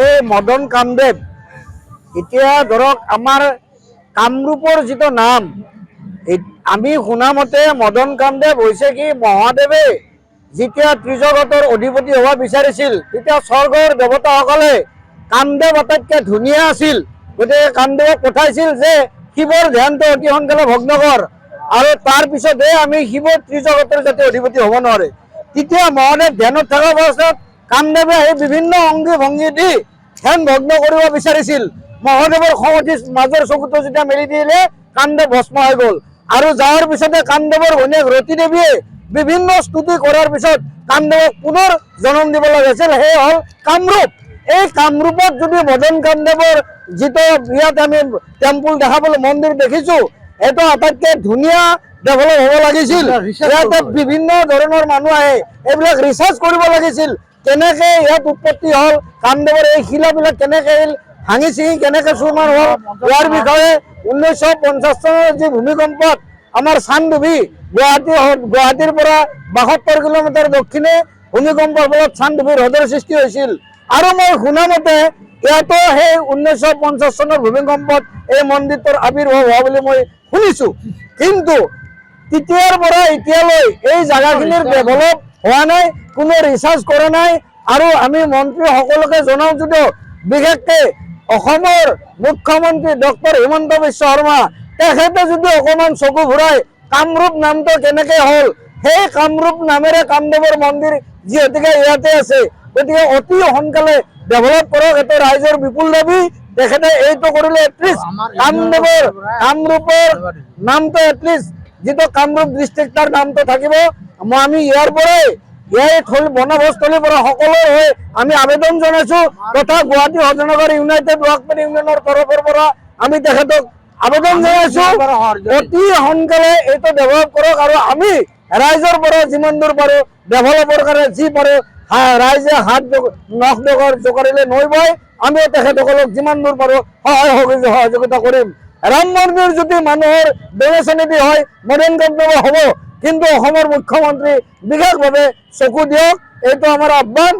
এই মদন কামদেৱ এতিয়া ধৰক আমাৰ কামৰূপৰ যিটো নাম আমি শুনা মতে মদন কামদেৱ হৈছে কি মহাদেৱে যেতিয়া ত্ৰিজগতৰ অধিপতি হ'ব বিচাৰিছিল তেতিয়া স্বৰ্গৰ দেৱতাসকলে কামদেৱ আটাইতকৈ ধুনীয়া আছিল গতিকে কামদেৱক পঠাইছিল যে শিৱৰ ধ্যানটো অতি সোনকালে ভগ্ন কৰ আৰু তাৰ পিছতহে আমি শিৱ ত্ৰিজগতৰ যাতে অধিপতি হ'ব নোৱাৰে। তেতিয়া মহাদেৱ ধ্যানত থকা অৱস্থাত কামদেৱে আহি বিভিন্ন অংগী ভংগী দি ধ্যান ভগ্ন কৰিব বিচাৰিছিল। মহাদেৱৰ খং উঠি মাজৰ চকুটো যেতিয়া মেলি দিলে কামদেৱ ভস্ম হৈ গ'ল আৰু যাৰ পিছতে কামদেৱৰ ঘৈণীয়েক ৰতি দেৱীয়ে বিভিন্ন স্তুতি কৰাৰ পিছত কামদেৱক পুনৰ জন্ম দিব লগা হৈছিল, সেই হ'ল কামৰূপ। এই কামৰূপত যদি মদন কামদেৱৰ যিটো ইয়াত আমি টেম্পুল দেখা পালোঁ, মন্দিৰ দেখিছোঁ, এইটো আটাইতকৈ ধুনীয়া ডেভেলপ হ'ব লাগিছিল। ইয়াতে বিভিন্ন ধৰণৰ মানুহ আহে, এইবিলাক ৰিচাৰ্চ কৰিব লাগিছিল কেনেকৈ ইয়াত উৎপত্তি হ'ল, কামদেৱৰ এই শিলাবিলাক কেনেকৈ ভাঙি চিঙি কেনেকৈ চুৰমাৰ হ'ল। ইয়াৰ বিষয়ে 1950 চনৰ যি ভূমিকম্পত আমাৰ চানডুবি গুৱাহাটীৰ পৰা 72 কিলোমিটাৰ দক্ষিণে ভূমিকম্পৰ ফলত চানডুবি হ্ৰদৰ সৃষ্টি হৈছিল আৰু মই শুনা মতে ইয়াতো সেই 1950 চনৰ ভূমিকম্পত এই মন্দিৰটোৰ আৱিৰ্ভাৱ হোৱা বুলি মই শুনিছোঁ। কিন্তু তেতিয়াৰ পৰা এতিয়ালৈ এই জাগাখিনিৰ ডেভেলপ হোৱা নাই, কোনো ৰিচাৰ্চ কৰা নাই আৰু আমি মন্ত্ৰী সকলোকে জনাওঁ যদিও বিশেষকৈ অসমৰ মুখ্যমন্ত্ৰী ডক্টৰ হিমন্ত বিশ্ব শৰ্মা তেখেতে যদি অকণমান চকু ঘূৰাই কামৰূপ নামটো কেনেকৈ হ'ল, সেই কামৰূপ নামেৰে কামদেৱৰ মন্দিৰ যিহেতুকে ইয়াতে আছে, গতিকে অতি সোনকালে ডেভেলপ কৰক, এইটো ৰাইজৰ বিপুল দাবী। তেখেতে এইটো কৰিলে এটলিষ্ট কামৰূপৰ নামটো এটলিষ্ট যিটো কামৰূপ ডিষ্ট্ৰিক্ট তাৰ নামটো থাকিব। আমি ইয়াৰ পৰাই বনভোজস্থলীৰ পৰা সকলোৰে হৈ আমি আবেদন জনাইছোঁ তথা গুৱাহাটী সদনগৰ ইউনাইটেড ৱৰ্কমেন ইউনিয়নৰ তৰফৰ পৰা আমি তেখেতক আবেদন জনাইছোঁ অতি সোনকালে এইটো ডেভেলপ কৰক আৰু আমি ৰাইজৰ পৰা যিমান দূৰ পাৰোঁ ডেভেলপৰ কাৰণে যি পাৰোঁ ৰাইজে হাত নখ জোকাৰিলে নৈ বয়, আমি তেখেতসকলক যিমান দূৰ পাৰোঁ সহযোগিতা কৰিম। ৰাম মন্দিৰ যদি মানুহৰ ডনেশ্যনেদি হয় মদন কামদেৱ হ'ব, কিন্তু অসমৰ মুখ্যমন্ত্ৰী বিশেষভাৱে চকু দিয়ক, এইটো আমাৰ আহ্বান।